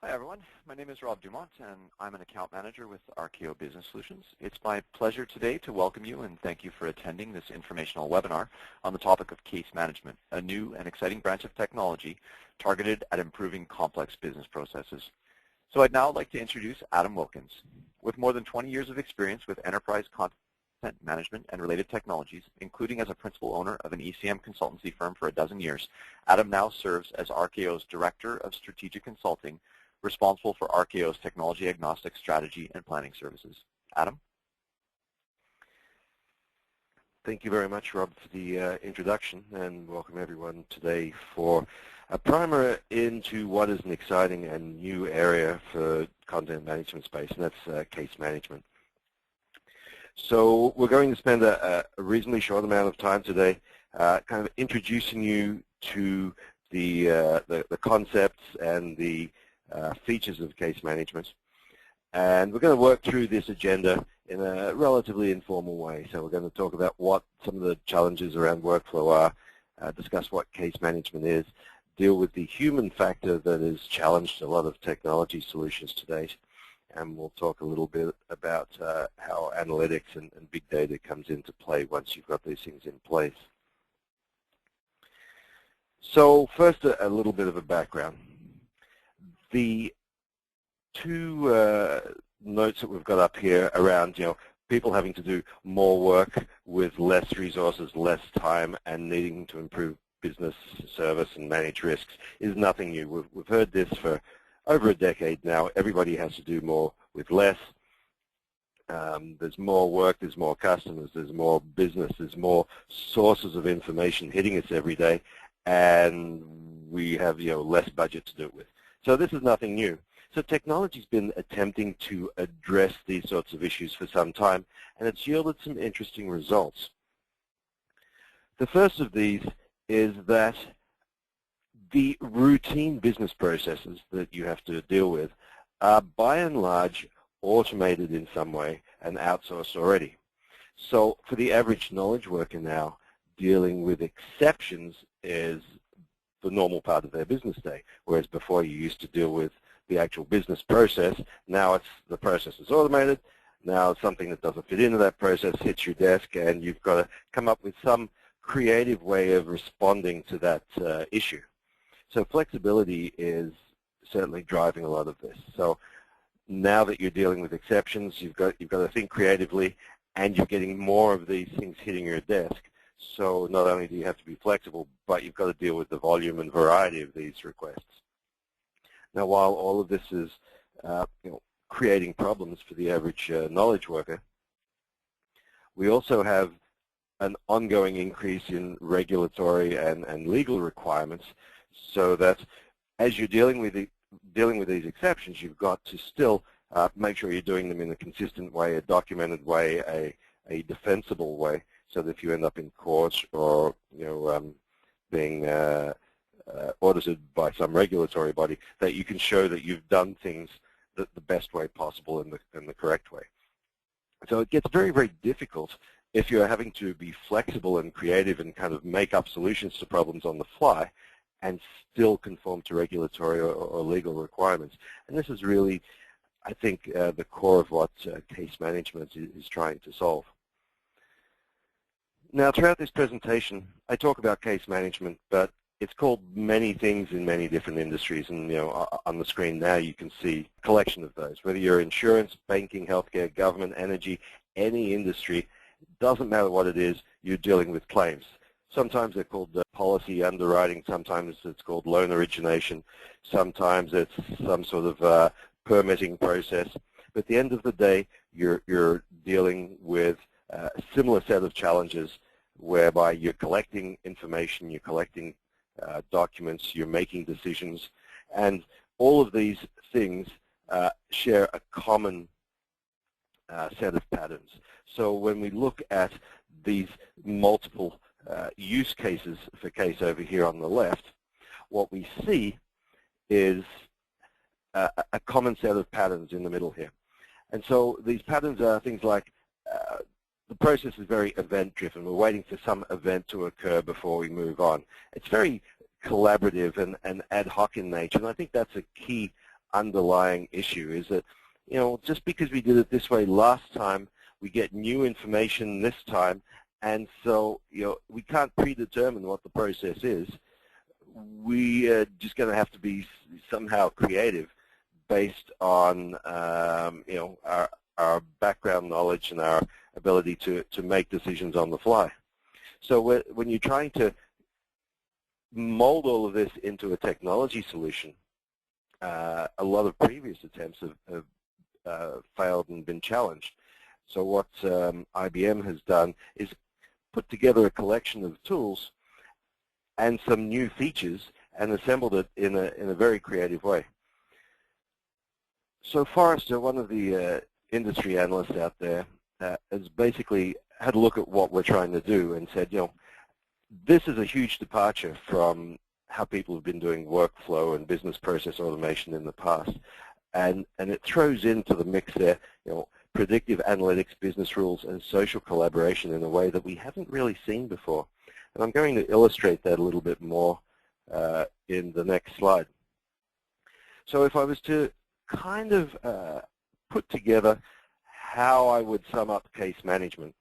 Hi everyone, my name is Rob DuMont and I'm an account manager with RKO-Solutions. It's my pleasure today to welcome you and thank you for attending this informational webinar on the topic of case management, a new and exciting branch of technology targeted at improving complex business processes. So I'd now like to introduce Adam Wilkins. With more than 20 years of experience with enterprise content management and related technologies, including as a principal owner of an ECM consultancy firm for 12 years, Adam now serves as RKO's Director of Strategic Consulting, responsible for RKO's technology agnostic strategy and planning services. Adam? Thank you very much, Rob, for the introduction, and welcome everyone today for a primer into what is an exciting and new area for content management space, and that's case management. So we're going to spend a reasonably short amount of time today kind of introducing you to the concepts and the features of case management. And we're going to work through this agenda in a relatively informal way. So we're going to talk about what some of the challenges around workflow are, discuss what case management is, deal with the human factor that has challenged a lot of technology solutions to date, and we'll talk a little bit about how analytics and big data comes into play once you've got these things in place. So first, a little bit of a background. The two notes that we've got up here around, people having to do more work with less resources, less time, and needing to improve business service and manage risks is nothing new. We've heard this for over a decade now. Everybody has to do more with less. There's more work, there's more customers, there's more business, there's more sources of information hitting us every day, and we have less budget to do it with. So this is nothing new. So technology's been attempting to address these sorts of issues for some time, and it's yielded some interesting results. The first of these is that the routine business processes that you have to deal with are by and large automated in some way and outsourced already. So for the average knowledge worker now, dealing with exceptions is the normal part of their business day, whereas before you used to deal with the actual business process. Now the process is automated. Now something that doesn't fit into that process hits your desk, and you've got to come up with some creative way of responding to that issue. So flexibility is certainly driving a lot of this. So now that you're dealing with exceptions, you've got to think creatively, and you're getting more of these things hitting your desk. So not only do you have to be flexible, but you've got to deal with the volume and variety of these requests. Now, while all of this is creating problems for the average knowledge worker, we also have an ongoing increase in regulatory and legal requirements, so that as you're dealing with these exceptions, you've got to still make sure you're doing them in a consistent way, a documented way, a defensible way, so that if you end up in court or being audited by some regulatory body, that you can show that you've done things the best way possible in the correct way. So it gets very, very difficult if you're having to be flexible and creative and kind of make up solutions to problems on the fly and still conform to regulatory or legal requirements. And this is really, I think, the core of what case management is trying to solve. Now, throughout this presentation, I talk about case management, but it's called many things in many different industries. And on the screen now, you can see a collection of those. Whether you're insurance, banking, healthcare, government, energy, any industry, doesn't matter what it is, you're dealing with claims. Sometimes they're called policy underwriting. Sometimes it's called loan origination. Sometimes it's some sort of permitting process. But at the end of the day, you're dealing with a similar set of challenges whereby you're collecting information, you're collecting documents, you're making decisions, and all of these things share a common set of patterns. So when we look at these multiple use cases for case over here on the left, what we see is a common set of patterns in the middle here. And so these patterns are things like the process is very event-driven. We're waiting for some event to occur before we move on. It's very collaborative and ad hoc in nature, and I think that's a key underlying issue is that, just because we did it this way last time, we get new information this time, and so, we can't predetermine what the process is. We are just going to have to be somehow creative based on, our background knowledge and our ability to make decisions on the fly. So when you're trying to mold all of this into a technology solution, a lot of previous attempts have failed and been challenged. So what IBM has done is put together a collection of tools and some new features and assembled it in a very creative way. So Forrester, one of the industry analysts out there, has basically had a look at what we're trying to do and said, this is a huge departure from how people have been doing workflow and business process automation in the past. And it throws into the mix there, predictive analytics, business rules, and social collaboration in a way that we haven't really seen before. And I'm going to illustrate that a little bit more in the next slide. So if I was to kind of put together how I would sum up case management,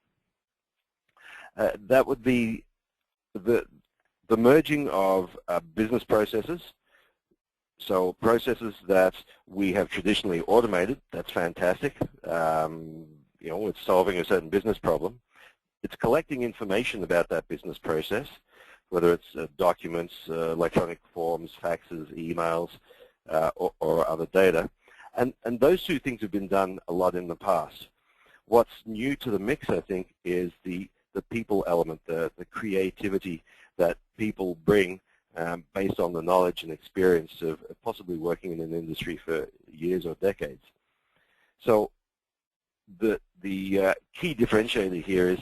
that would be the merging of business processes. So processes that we have traditionally automated, that's fantastic. It's solving a certain business problem. It's collecting information about that business process, whether it's documents, electronic forms, faxes, emails, or other data. And those two things have been done a lot in the past. What's new to the mix, I think, is the people element, the creativity that people bring based on the knowledge and experience of possibly working in an industry for years or decades. So the key differentiator here is,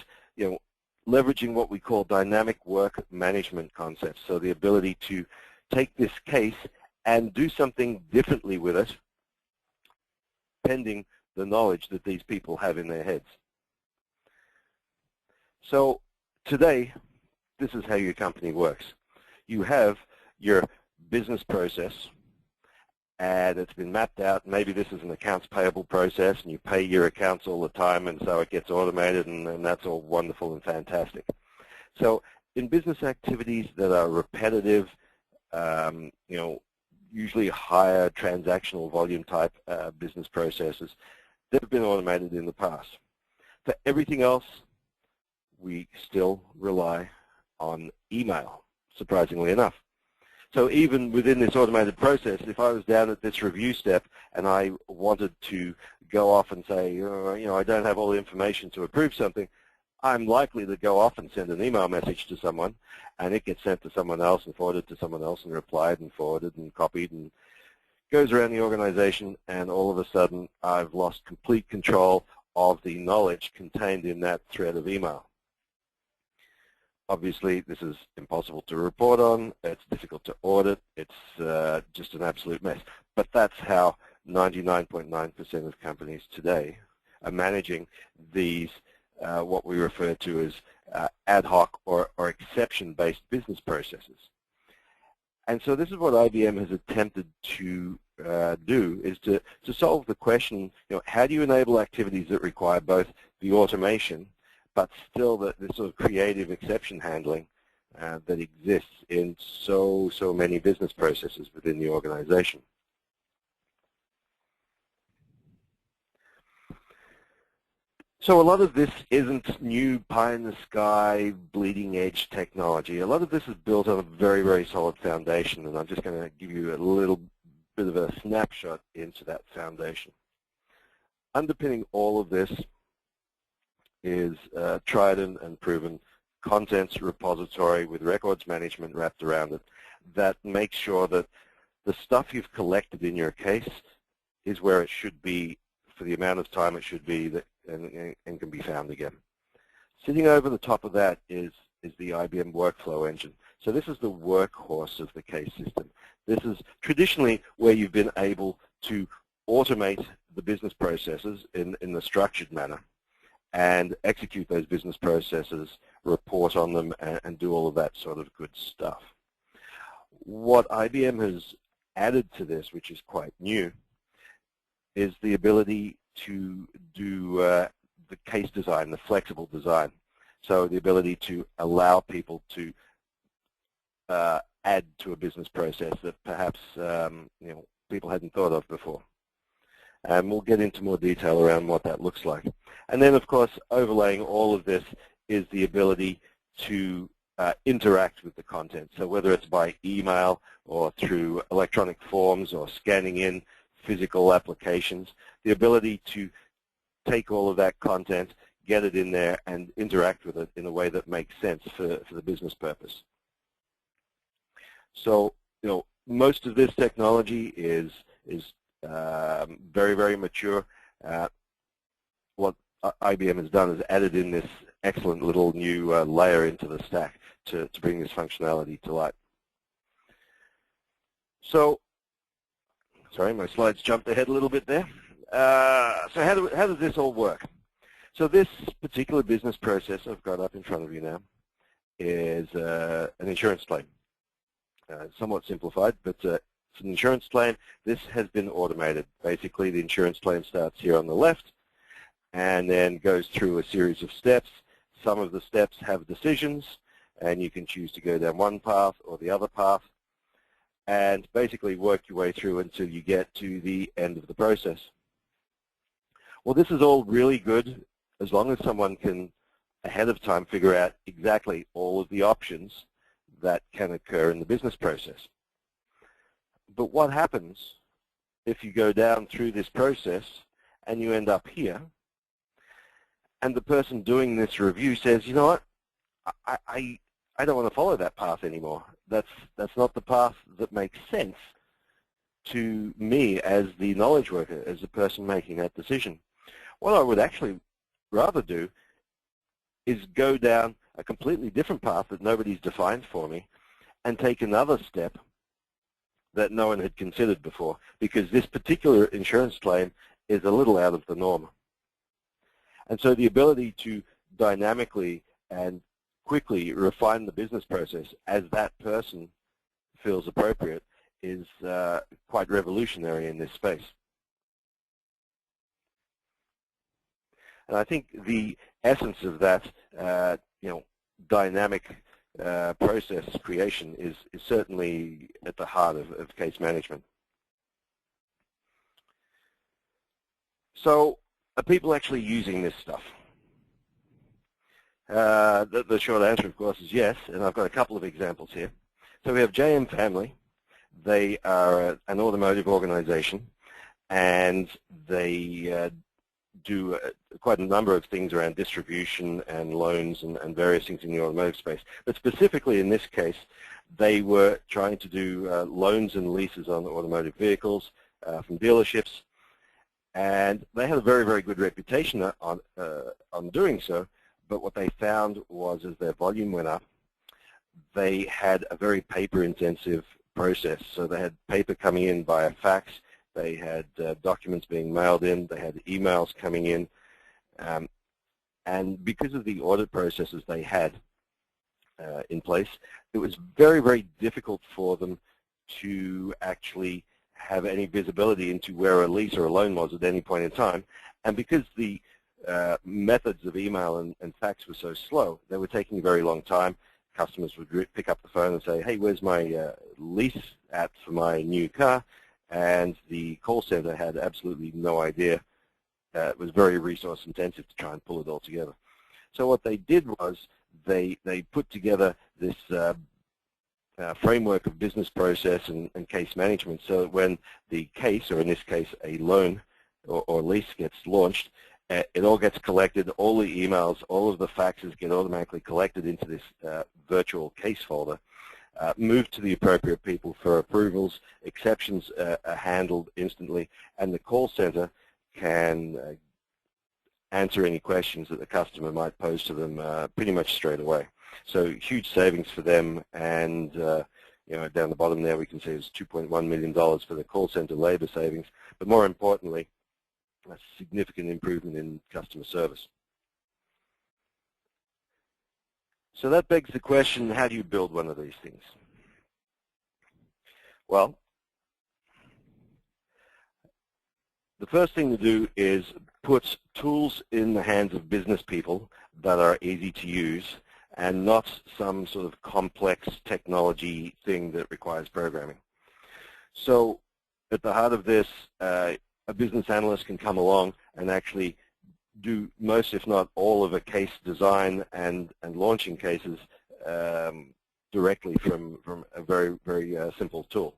leveraging what we call dynamic work management concepts. So the ability to take this case and do something differently with it, pending the knowledge that these people have in their heads. So today, this is how your company works. You have your business process, and it's been mapped out. Maybe this is an accounts payable process, and you pay your accounts all the time, and so it gets automated, and that's all wonderful and fantastic. So in business activities that are repetitive, usually higher transactional volume type business processes, they've been automated in the past. For everything else, we still rely on email, surprisingly enough. So even within this automated process, if I was down at this review step and I wanted to go off and say, I don't have all the information to approve something, I'm likely to go off and send an email message to someone, and it gets sent to someone else and forwarded to someone else and replied and forwarded and copied and goes around the organization, and all of a sudden I've lost complete control of the knowledge contained in that thread of email. Obviously, this is impossible to report on. It's difficult to audit. It's just an absolute mess. But that's how 99.9% of companies today are managing these, what we refer to as ad hoc or exception-based business processes. And so this is what IBM has attempted to do, is to solve the question, how do you enable activities that require both the automation but still this sort of creative exception handling that exists in so many business processes within the organization. So a lot of this isn't new pie-in-the-sky, bleeding-edge technology. A lot of this is built on a very, very solid foundation, and I'm just going to give you a little bit of a snapshot into that foundation. Underpinning all of this is tried and proven contents repository with records management wrapped around it that makes sure that the stuff you've collected in your case is where it should be for the amount of time it should be and can be found again. Sitting over the top of that is the IBM workflow engine. So this is the workhorse of the case system. This is traditionally where you've been able to automate the business processes in the structured manner and execute those business processes, report on them, and do all of that sort of good stuff. What IBM has added to this, which is quite new, is the ability to do the case design, the flexible design. So the ability to allow people to add to a business process that perhaps people hadn't thought of before. And we'll get into more detail around what that looks like. And then, of course, overlaying all of this is the ability to interact with the content. So whether it's by email or through electronic forms or scanning in physical applications, the ability to take all of that content, get it in there, and interact with it in a way that makes sense for the business purpose. So, most of this technology is very, very mature. What IBM has done is added in this excellent little new layer into the stack to bring this functionality to light. So, sorry, my slides jumped ahead a little bit there. So how does this all work? So this particular business process I've got up in front of you now is an insurance claim. Somewhat simplified, but it's an insurance claim. This has been automated. Basically, the insurance claim starts here on the left and then goes through a series of steps. Some of the steps have decisions, and you can choose to go down one path or the other path, and basically work your way through until you get to the end of the process. Well, this is all really good as long as someone can, ahead of time, figure out exactly all of the options that can occur in the business process. But what happens if you go down through this process and you end up here, and the person doing this review says, you know what, I don't want to follow that path anymore. That's not the path that makes sense to me as the knowledge worker, as the person making that decision. What I would actually rather do is go down a completely different path that nobody's defined for me and take another step that no one had considered before, because this particular insurance claim is a little out of the norm. And so the ability to dynamically and quickly refine the business process as that person feels appropriate is quite revolutionary in this space. And I think the essence of that, dynamic process creation is certainly at the heart of case management. So are people actually using this stuff? The short answer, of course, is yes, and I've got a couple of examples here. So we have JM Family. They are an automotive organization, and they do quite a number of things around distribution and loans and various things in the automotive space. But specifically in this case, they were trying to do loans and leases on automotive vehicles from dealerships, and they had a very, very good reputation on doing so. But what they found was, as their volume went up, they had a very paper-intensive process. So they had paper coming in via fax. They had documents being mailed in. They had emails coming in. And because of the audit processes they had in place, it was very, very difficult for them to actually have any visibility into where a lease or a loan was at any point in time. And because the methods of email and fax were so slow, they were taking a very long time. Customers would pick up the phone and say, hey, where's my lease at for my new car? And the call center had absolutely no idea. It was very resource intensive to try and pull it all together. So what they did was they put together this framework of business process and case management, so that when the case, or in this case a loan or lease, gets launched, it all gets collected, all the emails, all of the faxes get automatically collected into this virtual case folder, moved to the appropriate people for approvals, exceptions are handled instantly, and the call center can answer any questions that the customer might pose to them pretty much straight away. So huge savings for them, and down the bottom there we can see it's $2.1 million for the call center labor savings, but more importantly, a significant improvement in customer service. So that begs the question, how do you build one of these things? Well, the first thing to do is put tools in the hands of business people that are easy to use and not some sort of complex technology thing that requires programming. So at the heart of this, a business analyst can come along and actually do most, if not all, of a case design and launching cases directly from a very, very simple tool.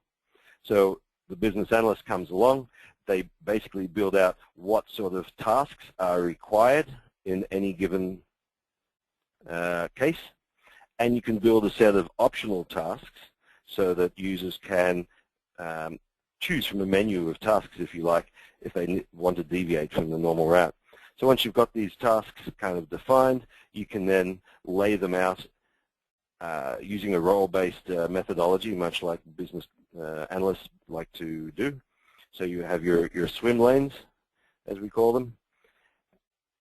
So the business analyst comes along, they basically build out what sort of tasks are required in any given case, and you can build a set of optional tasks so that users can choose from a menu of tasks, if you like, if they want to deviate from the normal route. So once you've got these tasks kind of defined, you can then lay them out using a role-based methodology, much like business analysts like to do. So you have your swim lanes, as we call them.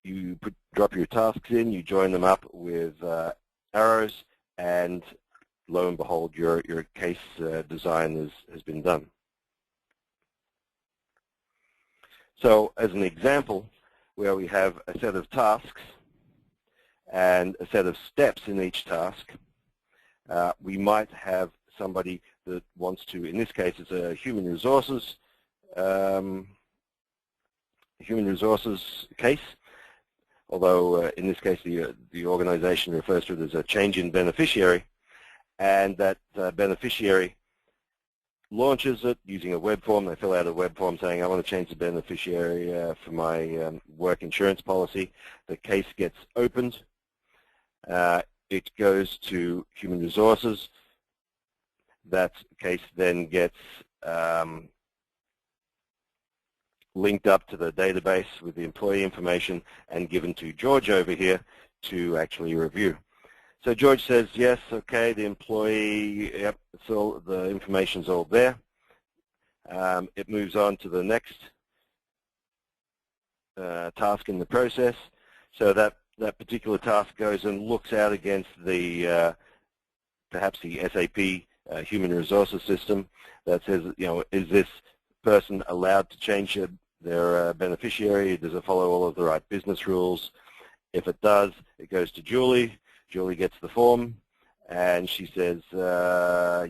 You drop your tasks in, you join them up with arrows, and lo and behold, your case design has been done. So as an example, where we have a set of tasks and a set of steps in each task, we might have somebody that wants to, in this case, it's a human resources case, although in this case the organization refers to it as a change in beneficiary, and that beneficiary launches it using a web form. They fill out a web form saying, I want to change the beneficiary for my work insurance policy. The case gets opened. It goes to human resources. That case then gets linked up to the database with the employee information and given to George over here to actually review. So George says, yes, okay, the employee, yep, so the information's all there. It moves on to the next task in the process. So that particular task goes and looks out against the perhaps the SAP human resources system that says, you know, is this person allowed to change their beneficiary? Does it follow all of the right business rules? If it does, it goes to Julie. Julie gets the form, and she says,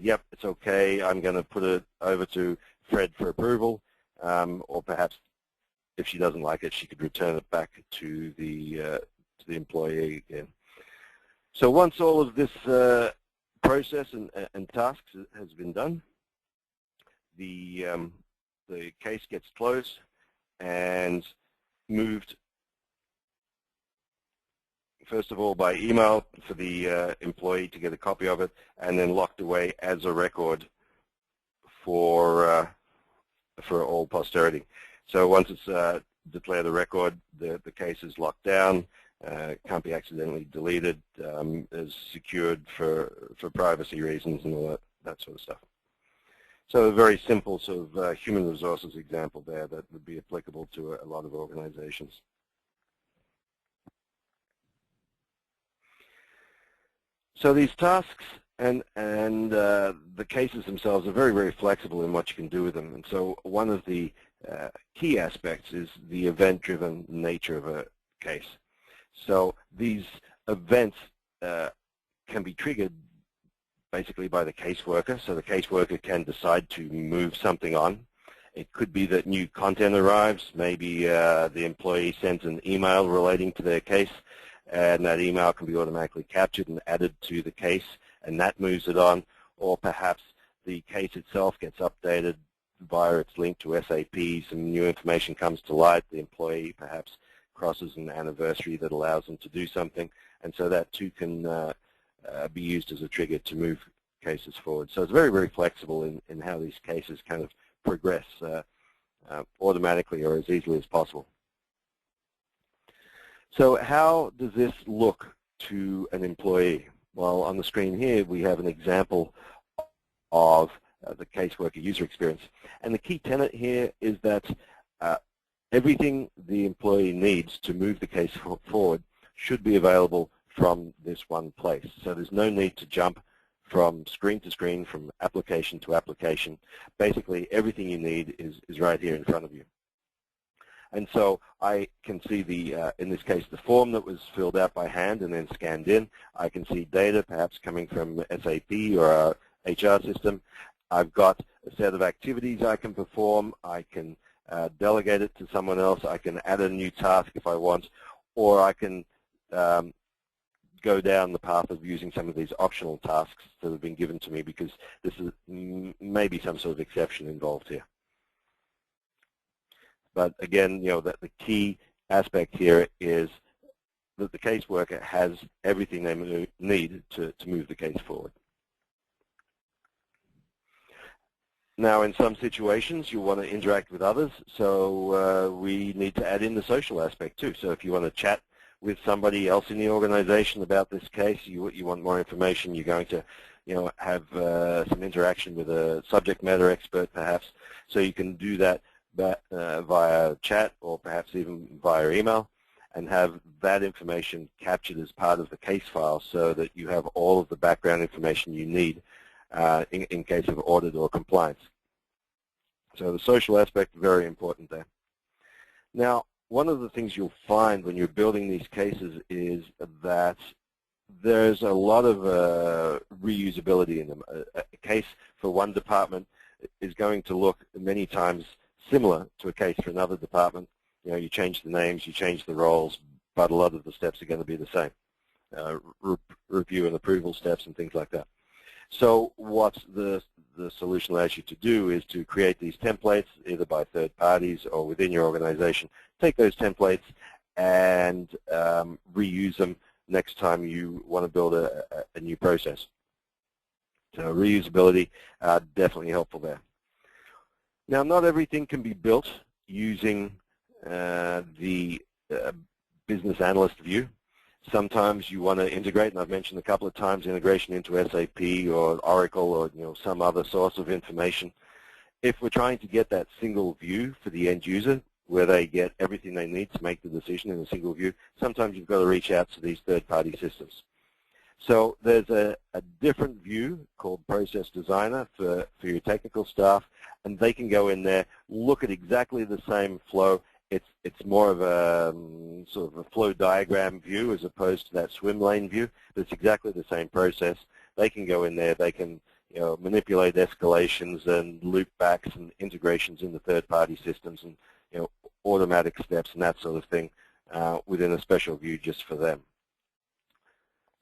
yep, it's okay. I'm going to put it over to Fred for approval, or perhaps if she doesn't like it, she could return it back to the employee again. So once all of this process and tasks has been done, the case gets closed and moved, first of all, by email for the employee to get a copy of it, and then locked away as a record for all posterity. So once it's declared a record, the case is locked down, can't be accidentally deleted, is secured for privacy reasons and all that sort of stuff. So a very simple sort of human resources example there that would be applicable to a lot of organizations. So these tasks and the cases themselves are very, very flexible in what you can do with them. And so one of the key aspects is the event-driven nature of a case. So these events can be triggered basically by the caseworker. So the caseworker can decide to move something on. It could be that new content arrives. Maybe the employee sends an email relating to their case, and that email can be automatically captured and added to the case, and that moves it on. Or perhaps the case itself gets updated via its link to SAP. Some new information comes to light. The employee perhaps crosses an anniversary that allows them to do something, and so that too can be used as a trigger to move cases forward. So it's very, very flexible in how these cases kind of progress automatically or as easily as possible. So how does this look to an employee? Well, on the screen here we have an example of the caseworker user experience. And the key tenet here is that everything the employee needs to move the case forward should be available from this one place. So there's no need to jump from screen to screen, from application to application. Basically, everything you need is right here in front of you. And so I can see the, in this case, the form that was filled out by hand and then scanned in. I can see data perhaps coming from SAP or our HR system. I've got a set of activities I can perform. I can delegate it to someone else. I can add a new task if I want, or I can go down the path of using some of these optional tasks that have been given to me because this is maybe some sort of exception involved here. But again, the key aspect here is that the caseworker has everything they need to move the case forward. Now, in some situations, you want to interact with others, so we need to add in the social aspect too. So if you want to chat with somebody else in the organization about this case, you want more information, you're going to have some interaction with a subject matter expert perhaps, so you can do that via chat or perhaps even via email and have that information captured as part of the case file so that you have all of the background information you need in case of audit or compliance. So the social aspect, very important there. Now, one of the things you'll find when you're building these cases is that there's a lot of reusability in them. A case for one department is going to look many times similar to a case for another department. You change the names, you change the roles, but a lot of the steps are going to be the same. Review and approval steps and things like that. So what the solution allows you to do is to create these templates either by third parties or within your organization. Take those templates and reuse them next time you want to build a new process. So reusability, definitely helpful there. Now, not everything can be built using the business analyst view. Sometimes you want to integrate, and I've mentioned a couple of times, integration into SAP or Oracle or some other source of information. If we're trying to get that single view for the end user, where they get everything they need to make the decision in a single view, sometimes you've got to reach out to these third-party systems. So there's a different view called Process Designer for your technical staff, and they can go in there, look at exactly the same flow. It's more of a sort of a flow diagram view as opposed to that swim lane view, but it's exactly the same process. They can go in there, they can manipulate escalations and loopbacks and integrations in the third-party systems and automatic steps and that sort of thing within a special view just for them.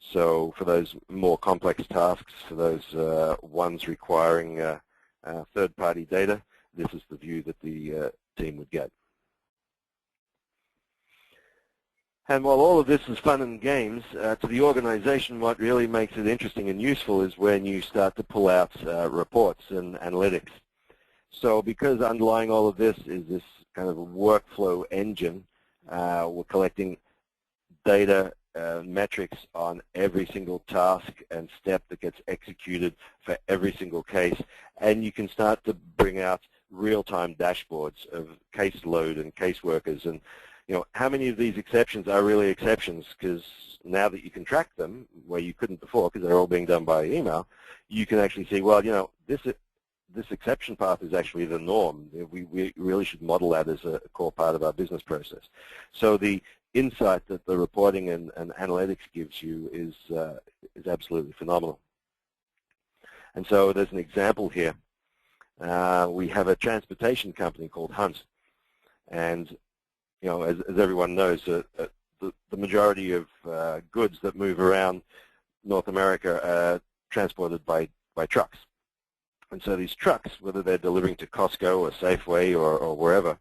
So for those more complex tasks, for those ones requiring third-party data, this is the view that the team would get. And while all of this is fun and games, to the organization what really makes it interesting and useful is when you start to pull out reports and analytics. So because underlying all of this is this kind of a workflow engine, we're collecting data, metrics on every single task and step that gets executed for every single case, and you can start to bring out real-time dashboards of caseload and caseworkers and how many of these exceptions are really exceptions, because now that you can track them where you couldn't before because they're all being done by email, you can actually see, well, this exception path is actually the norm. We really should model that as a core part of our business process. So the insight that the reporting and analytics gives you is absolutely phenomenal. And so there's an example here. We have a transportation company called Hunt, and as everyone knows, the majority of goods that move around North America are transported by trucks. And so these trucks, whether they're delivering to Costco or Safeway or wherever,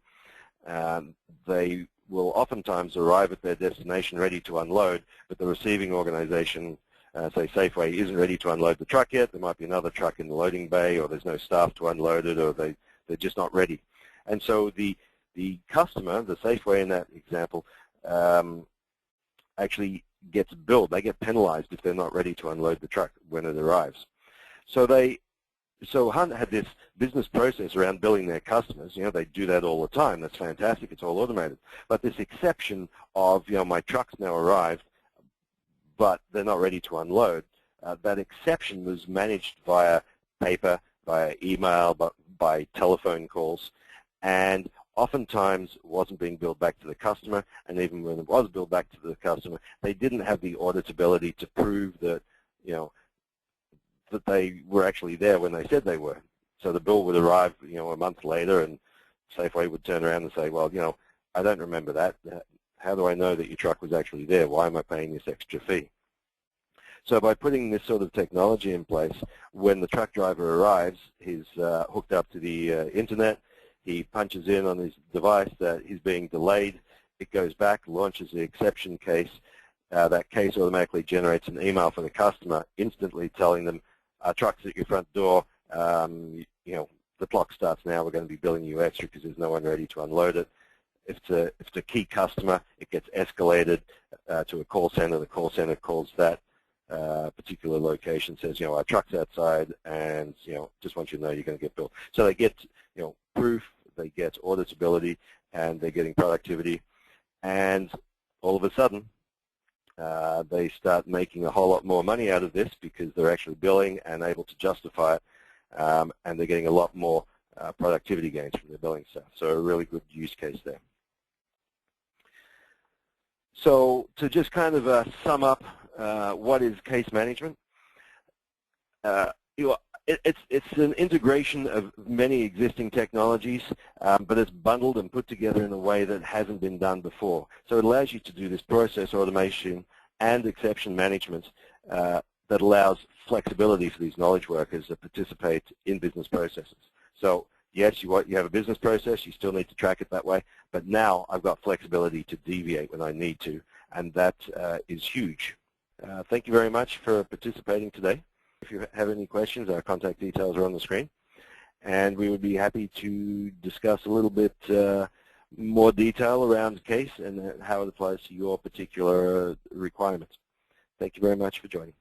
they will oftentimes arrive at their destination ready to unload, but the receiving organization, say Safeway, isn't ready to unload the truck yet. There might be another truck in the loading bay, or there's no staff to unload it, or they're just not ready. And so the customer, the Safeway in that example, actually gets billed. They get penalized if they're not ready to unload the truck when it arrives. So Hunt had this business process around billing their customers. They do that all the time. That's fantastic. It's all automated. But this exception of, my truck's now arrived, but they're not ready to unload, that exception was managed via paper, via email, by telephone calls. And oftentimes wasn't being billed back to the customer, and even when it was billed back to the customer, they didn't have the auditability to prove that, that they were actually there when they said they were. So the bill would arrive, a month later, and Safeway would turn around and say, well, I don't remember that. How do I know that your truck was actually there? Why am I paying this extra fee? So by putting this sort of technology in place, when the truck driver arrives, he's hooked up to the internet, he punches in on his device that he's being delayed, it goes back, launches the exception case, that case automatically generates an email for the customer, instantly telling them, truck's at your front door, the clock starts now, we're going to be billing you extra because there's no one ready to unload it. If it's a key customer, it gets escalated to a call center. The call center calls that particular location, says, our truck's outside, and, just want you to know you're going to get billed. So they get, proof, they get auditability, and they're getting productivity. And all of a sudden, they start making a whole lot more money out of this because they're actually billing and able to justify it, and they're getting a lot more productivity gains from their billing staff. So a really good use case there. So to just kind of sum up what is case management, it's an integration of many existing technologies, but it's bundled and put together in a way that hasn't been done before. So it allows you to do this process automation and exception management that allows flexibility for these knowledge workers that participate in business processes. So yes, you have a business process, you still need to track it that way, but now I've got flexibility to deviate when I need to, and that is huge. Thank you very much for participating today. If you have any questions, our contact details are on the screen, and we would be happy to discuss a little bit more detail around the case and how it applies to your particular requirements. Thank you very much for joining.